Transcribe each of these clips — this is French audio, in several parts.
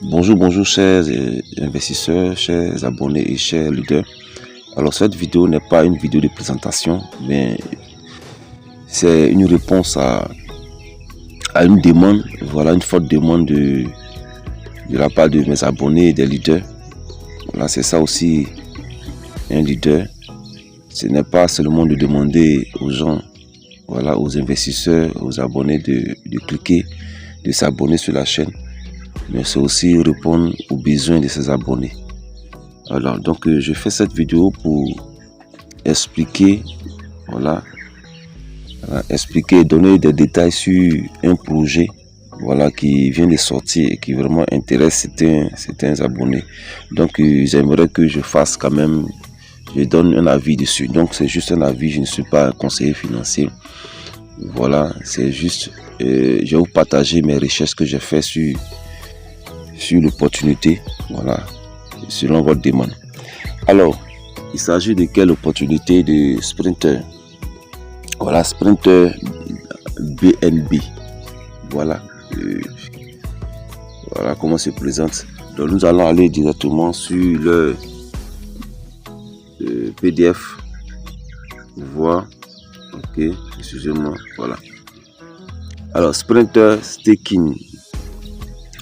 Bonjour chers investisseurs, chers abonnés et chers leaders. Alors cette vidéo n'est pas une vidéo de présentation, mais c'est une réponse à une demande, voilà, une forte demande de la part de mes abonnés et des leaders. Voilà, c'est ça aussi un leader. Ce n'est pas seulement de demander aux gens, voilà, aux investisseurs, aux abonnés de cliquer, de s'abonner sur la chaîne, mais c'est aussi répondre aux besoins de ses abonnés. Alors donc je fais cette vidéo pour expliquer, voilà, expliquer, donner des détails sur un projet, voilà, qui vient de sortir et qui vraiment intéresse certains abonnés. Donc j'aimerais que je fasse quand même, je donne un avis dessus. Donc c'est juste un avis, je ne suis pas un conseiller financier. Voilà, c'est juste, je vais vous partager mes recherches que j'ai fait sur l'opportunité, voilà, selon votre demande. Alors, il s'agit de quelle opportunité? De Sprinter. Voilà, Sprinter BNB. Voilà. Voilà comment se présente. Donc nous allons aller directement sur le PDF. Voir. Ok, excusez-moi. Voilà. Alors, Sprinter Staking.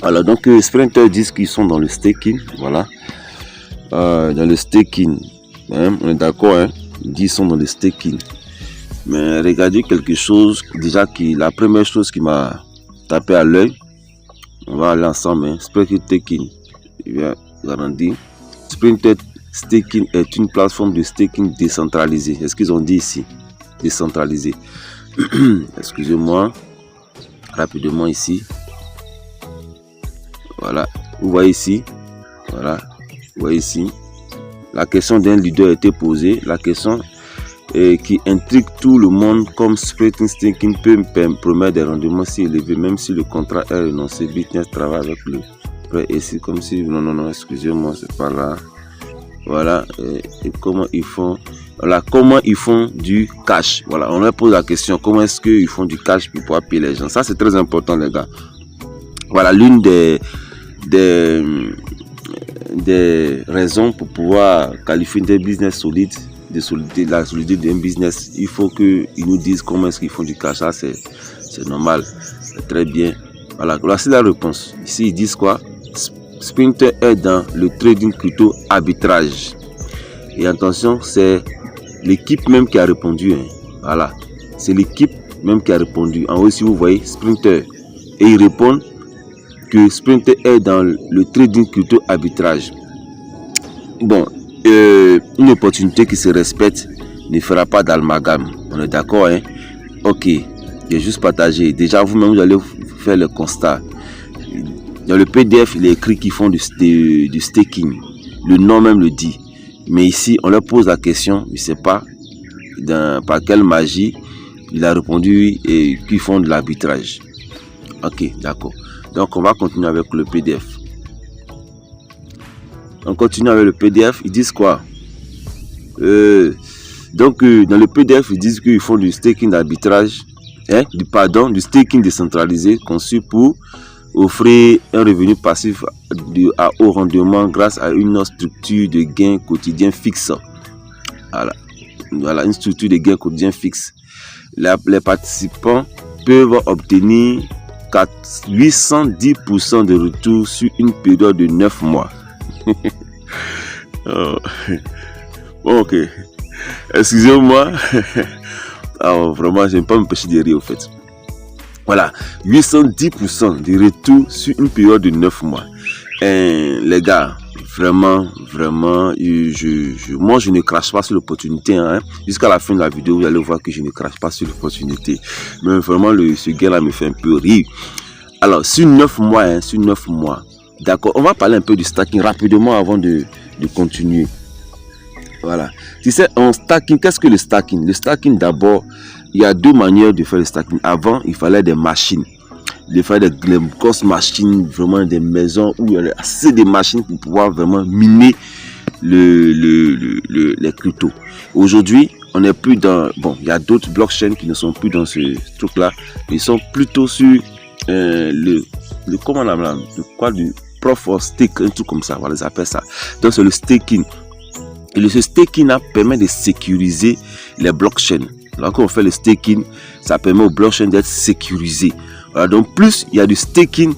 Alors donc Sprinter disent qu'ils sont dans le staking, voilà, dans le staking, hein, on est d'accord, hein, ils disent qu'ils sont dans le staking, mais regardez quelque chose, déjà la première chose qui m'a tapé à l'œil, on va aller ensemble, hein. Sprinter Staking, il vient grandir. Sprinter Staking est une plateforme de staking décentralisée, est-ce qu'ils ont dit ici, décentralisée, excusez-moi, rapidement ici. Voilà, vous voyez ici, voilà, vous voyez ici, la question d'un leader a été posée, la question qui intrigue tout le monde, comme Sprinter Staking peut me promettre des rendements si élevés, même si le contrat est renoncé. Bitness travaille avec le prêt ici, comme si, non, excusez-moi, c'est pas là, voilà, et comment ils font, voilà, comment ils font du cash, voilà, on leur pose la question, comment est-ce qu'ils font du cash pour pouvoir payer les gens, ça c'est très important les gars. Voilà, l'une des raisons pour pouvoir qualifier des business solides, la solidité d'un business, il faut qu'ils nous disent comment est-ce qu'ils font du cash. Ça c'est normal, c'est très bien. Voilà, voici la réponse. Ici ils disent quoi? Sprinter est dans le trading crypto arbitrage. Et attention, c'est l'équipe même qui a répondu, hein. Voilà, c'est l'équipe même qui a répondu. En haut, si vous voyez Sprinter, et ils répondent que Sprinter est dans le trading crypto arbitrage. Bon, une opportunité qui se respecte ne fera pas d'amalgame. On est d'accord, hein? Ok, j'ai juste partagé. Déjà, vous-même, vous allez faire le constat. Dans le PDF, il est écrit qu'ils font du staking. Le nom même le dit. Mais ici, on leur pose la question, je ne sais pas par quelle magie il a répondu et qu'ils font de l'arbitrage. Ok, d'accord. Donc on va continuer avec le PDF. On continue avec le PDF. Ils disent quoi? Donc dans le PDF, ils disent qu'ils font du staking d'arbitrage, hein, du staking décentralisé conçu pour offrir un revenu passif à haut rendement grâce à une structure de gain quotidien fixe. Voilà, une structure de gain quotidien fixe. Les participants peuvent obtenir 810% de retour sur une période de 9 mois. Oh. Bon, ok. Excusez-moi. Alors, vraiment, je n'aime pas me pêcher de rire, au fait. Voilà. 810% de retour sur une période de 9 mois. Les gars, vraiment, moi, je ne crache pas sur l'opportunité, hein. Jusqu'à la fin de la vidéo, vous allez voir que je ne crache pas sur l'opportunité. Mais vraiment, ce gars-là me fait un peu rire. Alors, sur 9 mois, hein, sur 9 mois. D'accord, on va parler un peu du stacking rapidement avant de continuer. Voilà. Tu sais, en stacking, qu'est-ce que le stacking? Le stacking, d'abord, il y a deux manières de faire le stacking. Avant, il fallait des machines. Il fallait des grosses machines, vraiment des maisons où il y avait assez de machines pour pouvoir vraiment miner les cryptos. Aujourd'hui, on n'est plus dans... Bon, il y a d'autres blockchains qui ne sont plus dans ce truc-là. Ils sont plutôt sur comment on appelle, proof of stake, un truc comme ça, voilà, ils appellent ça. Donc c'est le staking. Et ce staking permet de sécuriser les blockchains. Alors quand on fait le staking, ça permet aux blockchains d'être sécurisés. Voilà, donc plus il y a du staking,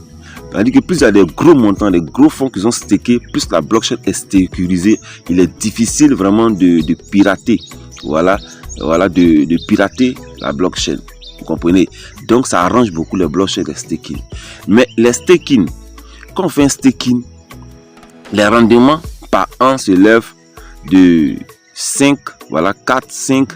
c'est-à-dire que plus il y a des gros montants, des gros fonds qui ont stacké, plus la blockchain est sécurisée. Il est difficile vraiment de pirater. Voilà, de pirater la blockchain. Vous comprenez? Donc ça arrange beaucoup les blockchains de staking. Mais les staking, quand on fait un staking, les rendements par an se lèvent de 5, voilà, 4, 5,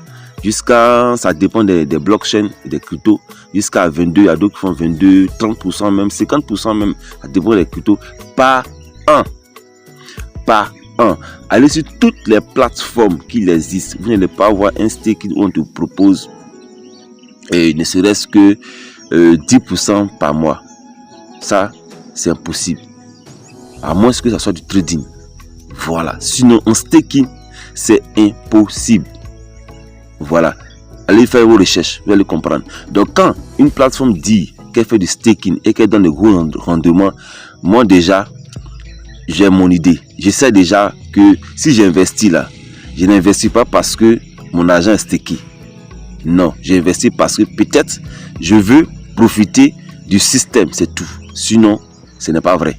jusqu'à, ça dépend des blockchains et des cryptos, jusqu'à 22, il y a d'autres qui font 22, 30%, même 50% même, ça dépend des cryptos, par an. Par an. Allez sur toutes les plateformes qui existent, vous n'allez pas avoir un staking où on te propose ne serait-ce que 10% par mois. Ça, c'est impossible. À moins que ça soit du trading. Voilà. Sinon, en staking, c'est impossible. Voilà. Allez faire vos recherches, vous allez comprendre. Donc, quand une plateforme dit qu'elle fait du staking et qu'elle donne de gros rendements, moi déjà, j'ai mon idée. Je sais déjà que si j'investis là, je n'investis pas parce que mon argent est stacké. Non, j'ai investi parce que peut-être je veux profiter du système, c'est tout. Sinon, ce n'est pas vrai.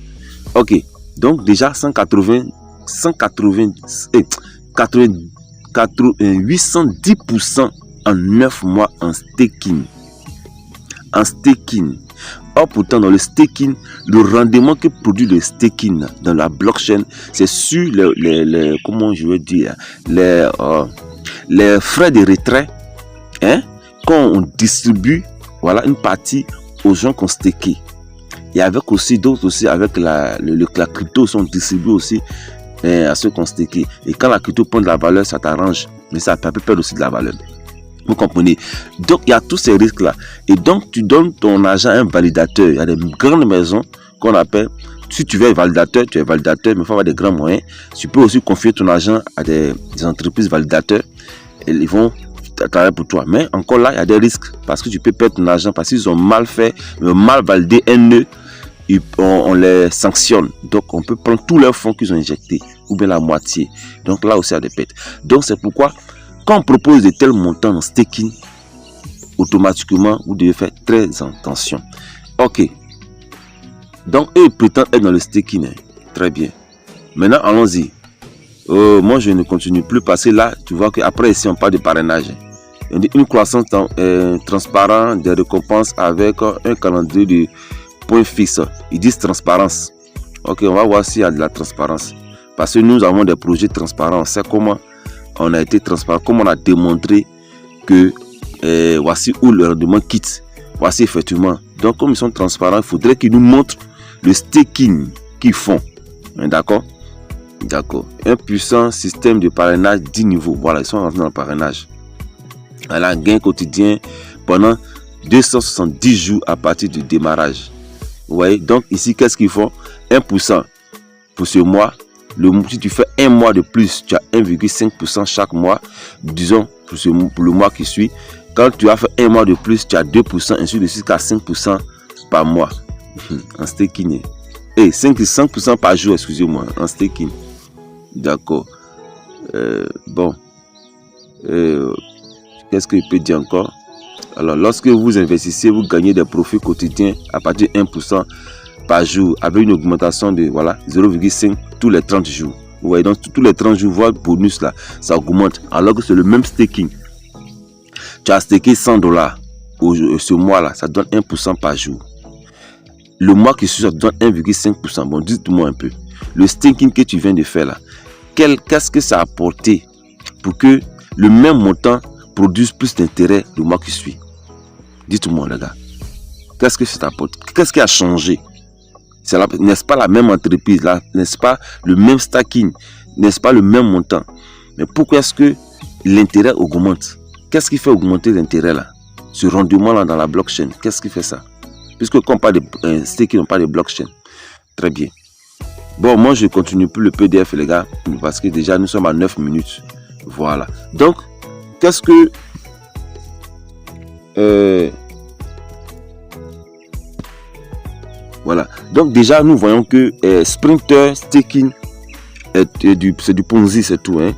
Ok, donc déjà 810% en 9 mois en staking. En staking. Or pourtant dans le staking, le rendement que produit le staking dans la blockchain, c'est sur les comment je veux dire, les frais de retrait. Quand on distribue, voilà, une partie aux gens qui ont stacké. Et avec aussi d'autres aussi, avec la crypto, on distribue aussi à ceux qui ont stacké. Et quand la crypto prend de la valeur, ça t'arrange. Mais ça peut perdre aussi de la valeur. Vous comprenez? Donc, il y a tous ces risques-là. Et donc, tu donnes ton argent à un validateur. Il y a des grandes maisons qu'on appelle. Si tu veux être validateur, tu es validateur, mais il faut avoir des grands moyens. Tu peux aussi confier ton argent à des entreprises validateurs. Et ils vont travailler pour toi. Mais encore là, il y a des risques. Parce que tu peux perdre ton argent. Parce qu'ils ont mal fait, mal validé un nœud. On les sanctionne. Donc, on peut prendre tous leurs fonds qu'ils ont injectés. Ou bien la moitié. Donc, là aussi, il y a des pertes. Donc, c'est pourquoi, quand on propose de tels montants en staking, automatiquement, vous devez faire très attention. Ok. Donc, eux, ils prétendent être dans le staking. Très bien. Maintenant, allons-y. Moi, je ne continue plus parce que là, tu vois qu'après, ici, on parle de parrainage. On dit une croissance transparente des récompenses avec un calendrier de points fixes. Ils disent transparence. Ok, on va voir s'il y a de la transparence. Parce que nous avons des projets transparents. On sait comment on a été transparent, comment on a démontré que voici où le rendement quitte. Voici effectivement. Donc, comme ils sont transparents, il faudrait qu'ils nous montrent le staking qu'ils font. D'accord? D'accord. Un puissant système de parrainage 10 niveaux. Voilà, ils sont rentrés dans le parrainage. Voilà, gain quotidien pendant 270 jours à partir du démarrage. Vous voyez? Donc, ici, qu'est-ce qu'ils font? 1% pour ce mois. Si tu fais un mois de plus, tu as 1,5% chaque mois. Disons, pour le mois qui suit. Quand tu as fait un mois de plus, tu as 2%, ainsi de suite, jusqu'à 5% par mois. En staking. Et 5% par jour, excusez-moi, en staking. D'accord. Bon. Qu'est-ce que je peux dire encore? Alors, lorsque vous investissez, vous gagnez des profits quotidiens à partir de 1% par jour, avec une augmentation de 0,5 tous les 30 jours. Vous voyez, donc tous les 30 jours, votre bonus là, ça augmente. Alors que c'est le même staking. Tu as stacké $100 ce mois-là, ça donne 1% par jour. Le mois qui suit, ça donne 1,5%. Bon, dites-moi un peu. Le staking que tu viens de faire là, qu'est-ce que ça a apporté pour que le même montant produise plus d'intérêt le mois qui suit? Dites-moi, les gars. Qu'est-ce que ça apporte? Qu'est-ce qui a changé? N'est-ce pas la même entreprise là? N'est-ce pas le même stacking? N'est-ce pas le même montant? Mais pourquoi est-ce que l'intérêt augmente? Qu'est-ce qui fait augmenter l'intérêt là? Ce rendement là dans la blockchain, qu'est-ce qui fait ça? Puisque quand on parle de staking, on parle de blockchain. Très bien. Bon, moi je continue plus le PDF les gars, parce que déjà nous sommes à 9 minutes. Voilà. Donc, qu'est-ce que Voilà. Donc déjà, nous voyons que Sprinter Staking, c'est du Ponzi, c'est tout. Hein?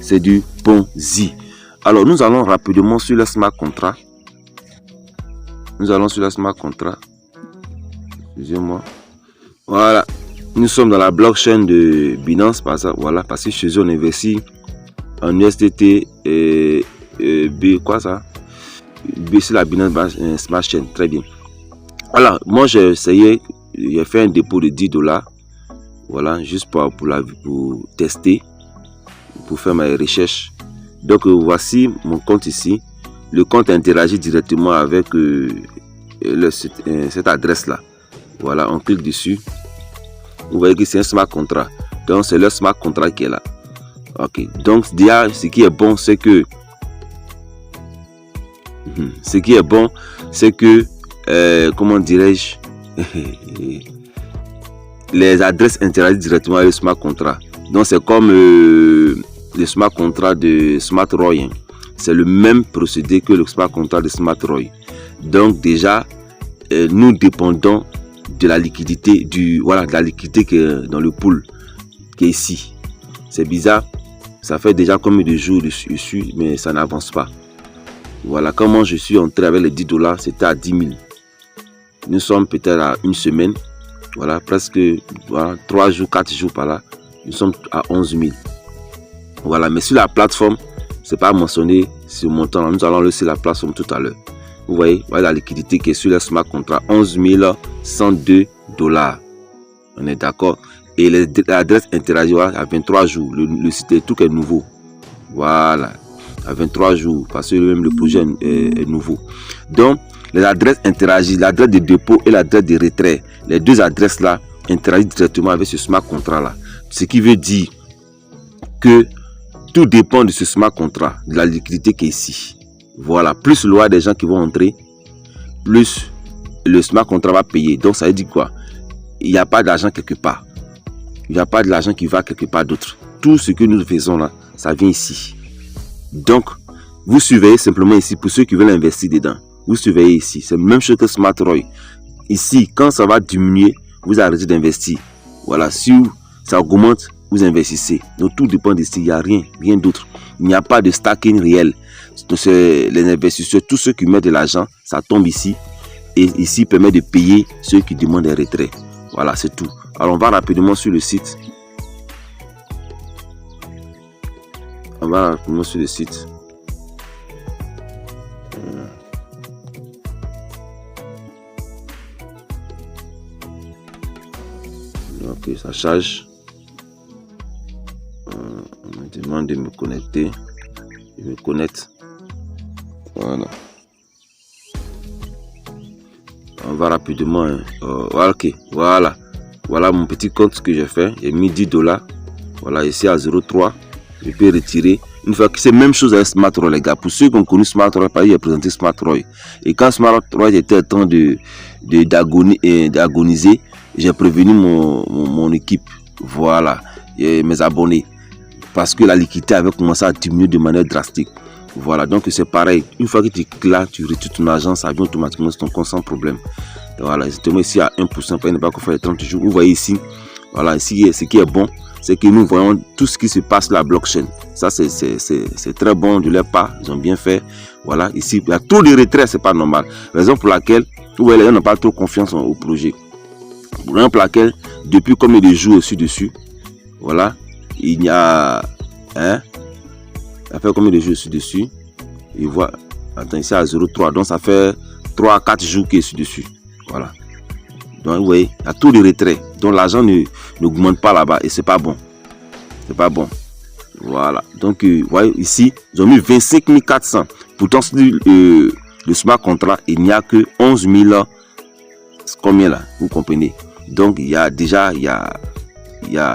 C'est du Ponzi. Alors, nous allons rapidement sur le smart contract. Nous allons sur le smart contract. Excusez-moi. Voilà. Nous sommes dans la blockchain de Binance. Voilà, parce que chez eux, on investit en USDT et B, quoi ça? B, c'est la Binance Smart Chain. Très bien. Voilà, moi j'ai essayé, j'ai fait un dépôt de 10 $. Voilà, juste pour tester, pour faire ma recherche. Donc voici mon compte ici. Le compte interagit directement avec cette adresse là. Voilà, on clique dessus. Vous voyez que c'est un smart contract. Donc c'est le smart contract qui est là. Ok, donc déjà ce qui est bon c'est que comment dirais-je, les adresses interagissent directement avec le smart contract. Donc c'est comme le smart contract de SmartRoy. C'est le même procédé que le smart contract de SmartRoy. Donc déjà, nous dépendons de la liquidité de la liquidité qui est dans le pool qui est ici. C'est bizarre. Ça fait déjà combien de jours dessus, mais ça n'avance pas. Voilà comment je suis entré avec les 10 $. C'était à 10 000. Nous sommes peut-être à une semaine. Voilà, presque 3 jours, 4 jours par là. Nous sommes à 11 000. Voilà, mais sur la plateforme, c'est pas mentionné ce montant. Nous allons laisser la plateforme tout à l'heure. Vous voyez, voilà la liquidité qui est sur le smart contract, 11 102 $. On est d'accord. Et l'adresse interagit à 23 jours. Le site est tout est nouveau. Voilà, à 23 jours, parce que même le projet est nouveau. Donc, les adresses interagissent, l'adresse de dépôt et l'adresse de retrait. Les deux adresses là interagissent directement avec ce smart contract là. Ce qui veut dire que tout dépend de ce smart contract, de la liquidité qui est ici. Voilà, plus le des gens qui vont entrer, plus le smart contract va payer. Donc ça veut dire quoi? Il n'y a pas d'argent quelque part. Il n'y a pas de l'argent qui va quelque part d'autre. Tout ce que nous faisons là, ça vient ici. Donc, vous surveillez simplement ici pour ceux qui veulent investir dedans. Vous surveillez ici. C'est la même chose que SmartRoy. Ici, quand ça va diminuer, vous arrêtez d'investir. Voilà, si ça augmente, vous investissez. Donc, tout dépend d'ici. Il n'y a rien d'autre. Il n'y a pas de stacking réel. Les investisseurs, tous ceux qui mettent de l'argent, ça tombe ici. Et ici, permet de payer ceux qui demandent des retraits. Voilà, c'est tout. Alors, on va rapidement sur le site. On va rapidement sur le site. Ok, ça charge. On me demande de me connecter. Je me connecte. Voilà. On va rapidement. Ok, voilà. Voilà mon petit compte que j'ai fait. J'ai mis 10 $. Voilà, ici à 0,3. Je peux retirer. Une fois que c'est la même chose avec SmartRoy, les gars. Pour ceux qui ont connu SmartRoy, j'ai présenté SmartRoy. Et quand SmartRoy était en train d'agoniser, j'ai prévenu mon équipe. Voilà. Et mes abonnés. Parce que la liquidité avait commencé à diminuer de manière drastique. Voilà. Donc c'est pareil. Une fois que tu es là, tu retires ton argent, ça vient automatiquement sur ton compte sans problème. Voilà. Exactement ici à 1%. Pour ne pas qu'on fait les 30 jours. Vous voyez ici. Voilà. Ici, ce qui est bon, c'est que nous voyons tout ce qui se passe sur la blockchain. Ça, c'est très bon de leur part. Ils ont bien fait. Voilà, ici, il y a trop de retraits, c'est pas normal. Raison pour laquelle, les gens n'ont pas trop confiance au projet. Raison pour laquelle, depuis combien de jours dessus, voilà, il y a, ça fait combien de jours dessus, et voilà, attends, ici à 0,3, donc ça fait 3 à 4 jours qu'il est dessus. Voilà. Donc, vous voyez, il y a tout de retrait. Donc, l'argent n'augmente pas là-bas et c'est pas bon. C'est pas bon. Voilà. Donc, vous voyez, ici, ils ont mis 25 400. Pourtant, sur le smart contract, il n'y a que 11 000. Combien là? Vous comprenez? Donc, il y a déjà, il y a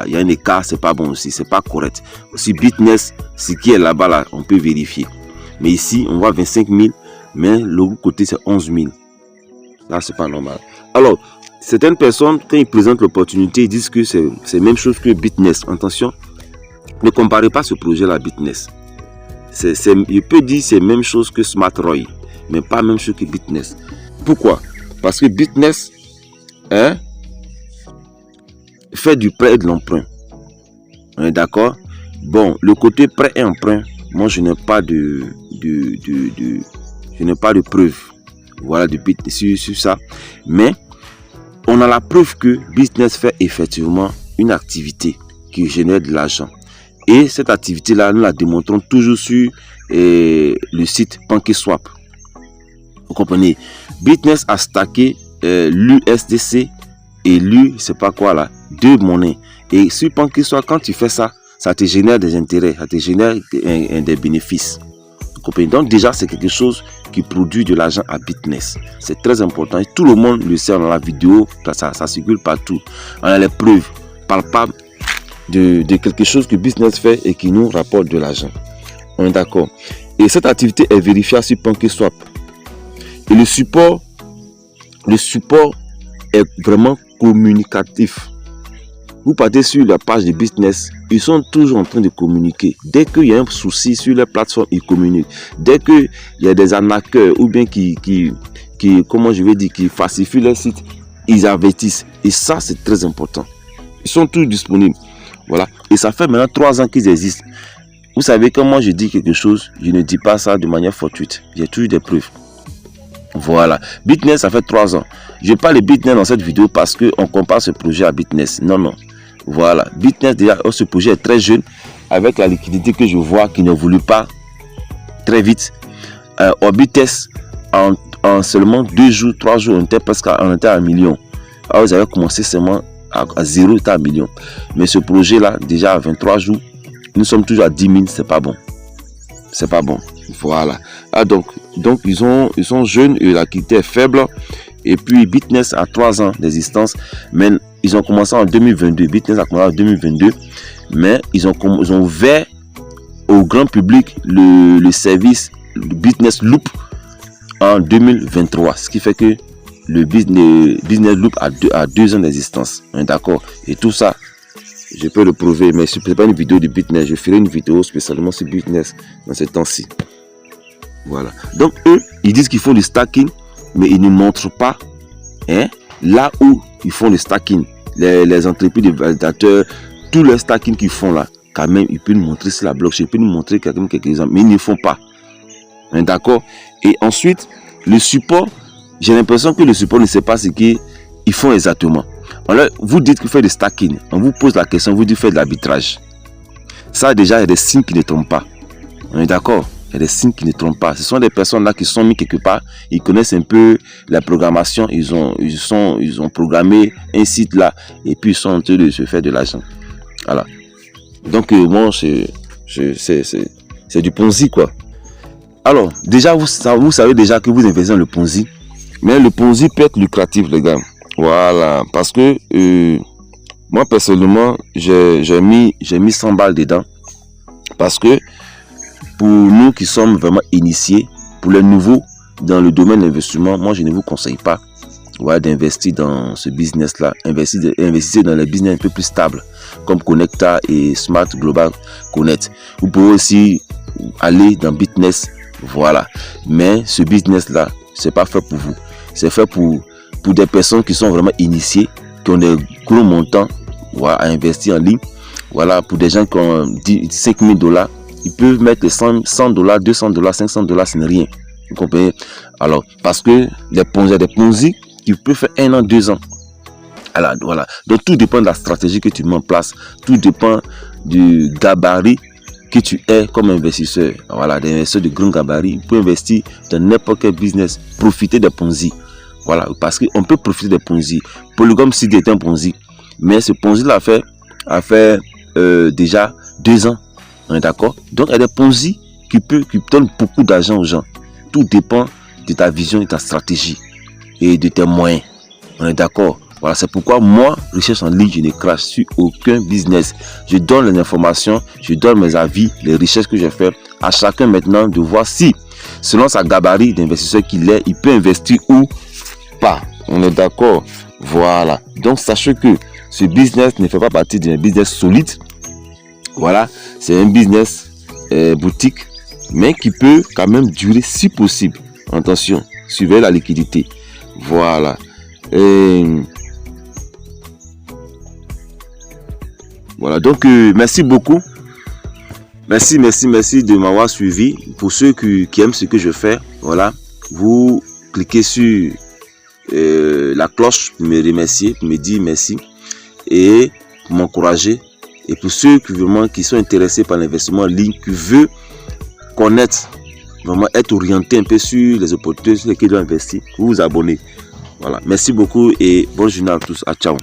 un écart, c'est pas bon aussi, c'est pas correct. Aussi, Bitness, ce qui est là-bas, là, on peut vérifier. Mais ici, on voit 25 000, mais l'autre côté, c'est 11 000. Là, c'est pas normal. Alors, certaines personnes, quand ils présentent l'opportunité, ils disent que c'est la même chose que Bitness. Attention, ne comparez pas ce projet-là à Bitness. Je peux dire que c'est la même chose que SmartRoy, mais pas la même chose que Bitness. Pourquoi? Parce que Bitness, faire du prêt et de l'emprunt. On est d'accord? Bon, le côté prêt et emprunt, moi je n'ai pas de preuve. Voilà, sur ça. Mais on a la preuve que Business fait effectivement une activité qui génère de l'argent. Et cette activité-là, nous la démontrons toujours sur le site PancakeSwap. Vous comprenez? Business a stacké l'USDC et c'est pas quoi là, 2 monnaies. Et sur PancakeSwap, quand tu fais ça, ça te génère des intérêts, ça te génère des bénéfices. Vous comprenez? Donc déjà, c'est quelque chose qui produit de l'argent à Business. C'est très important et tout le monde le sait dans la vidéo, ça circule partout. On a les preuves palpables de quelque chose que Business fait et qui nous rapporte de l'argent. On est d'accord? Et cette activité est vérifiée sur PancakeSwap. Et le support est vraiment communicatif. Vous partez sur la page de Business, ils sont toujours en train de communiquer. Dès qu'il y a un souci sur les plateformes, ils communiquent. Dès qu'il y a des arnaqueurs ou bien qui falsifient leur site, ils avertissent. Et ça, c'est très important. Ils sont tous disponibles. Voilà. Et ça fait maintenant 3 ans qu'ils existent. Vous savez, quand moi je dis quelque chose, je ne dis pas ça de manière fortuite. J'ai toujours des preuves. Voilà. Business, ça fait 3 ans. Je parle de Business dans cette vidéo parce qu'on compare ce projet à Business. Non. Voilà. Business, déjà, ce projet est très jeune. Avec la liquidité que je vois qui ne voulait pas très vite. Orbitest, en seulement 2 jours, 3 jours, on était presque à 1 million. Alors, vous avez commencé seulement à 0, à 1 million. Mais ce projet-là, déjà à 23 jours, nous sommes toujours à 10 000. C'est pas bon. C'est pas bon. Voilà. Ah, donc ils sont jeunes et l'activité est faible. Et puis Business a 3 ans d'existence, mais ils ont commencé en 2022. Business a commencé en 2022, mais ils ont ouvert au grand public le service Business Loop en 2023, ce qui fait que le Business Loop a 2 ans d'existence. D'accord? Et tout ça, je peux le prouver, mais ce n'est pas une vidéo de Business. Je ferai une vidéo spécialement sur Business dans ce temps-ci. Voilà. Donc, eux, ils disent qu'ils font du stacking, mais ils ne montrent pas là où ils font le stacking. Les entreprises de validateurs, tous les stacking qu'ils font là, quand même, ils peuvent nous montrer sur la blockchain, ils peuvent nous montrer quelques exemples, mais ils ne font pas. D'accord? Et ensuite, le support, j'ai l'impression que le support ne sait pas ce qu'ils font exactement. Alors, vous dites que vous faites du stacking, on vous pose la question, vous dites que vous faites de l'arbitrage. Ça, déjà, il y a des signes qui ne trompent pas. On est d'accord? Il y a des signes qui ne trompent pas. Ce sont des personnes là qui sont mis quelque part. Ils connaissent un peu la programmation. Ils ont programmé un site là. Et puis ils sont en train de se faire de l'argent. Voilà. Donc bon, c'est du Ponzi quoi. Alors, déjà, vous savez déjà que vous investissez dans le Ponzi. Mais le Ponzi peut être lucratif, les gars. Voilà. Parce que moi, personnellement, j'ai mis 100 balles dedans. Parce que pour nous qui sommes vraiment initiés, pour les nouveaux dans le domaine de l'investissement, moi je ne vous conseille pas d'investir dans ce business-là. Investissez dans les business un peu plus stables, comme Connecta et Smart Global Connect. Vous pouvez aussi aller dans Business, voilà. Mais ce business-là, c'est pas fait pour vous. C'est fait pour des personnes qui sont vraiment initiées, qui ont des gros montants à investir en ligne. Voilà, pour des gens qui ont 5 000 $, ils peuvent mettre 100 $, 200 $, 500 $, ce n'est rien. Vous comprenez? Alors, parce que des Ponzi qui peuvent faire 1 an, 2 ans. Alors, voilà. Donc, tout dépend de la stratégie que tu mets en place. Tout dépend du gabarit que tu es comme investisseur. Voilà, des investisseurs de grand gabarit. Ils peuvent investir dans n'importe quel business. Profiter des Ponzi. Voilà, parce qu'on peut profiter des Ponzi. Polygon Seed est un Ponzi. Mais ce Ponzi-là a fait déjà 2 ans. On est d'accord? Donc, il y a des Ponzi qui donnent beaucoup d'argent aux gens. Tout dépend de ta vision et ta stratégie et de tes moyens. On est d'accord? Voilà, c'est pourquoi moi, recherche en ligne, je ne crache sur aucun business. Je donne les informations, je donne mes avis, les recherches que j'ai fait à chacun maintenant de voir si, selon sa gabarit d'investisseur qu'il est, il peut investir ou pas. On est d'accord? Voilà. Donc, sachez que ce business ne fait pas partie d'un business solide. Voilà, c'est un business boutique, mais qui peut quand même durer si possible. Attention, suivez la liquidité. Voilà. Voilà, donc merci beaucoup. Merci de m'avoir suivi. Pour ceux qui aiment ce que je fais, voilà, vous cliquez sur la cloche pour me remercier, pour me dire merci et pour m'encourager. Et pour ceux qui sont intéressés par l'investissement en ligne, qui veulent connaître, vraiment être orienté un peu sur les opportunités sur lesquelles ils doivent investir, vous vous abonnez. Voilà, merci beaucoup et bonne journée à tous. Ciao.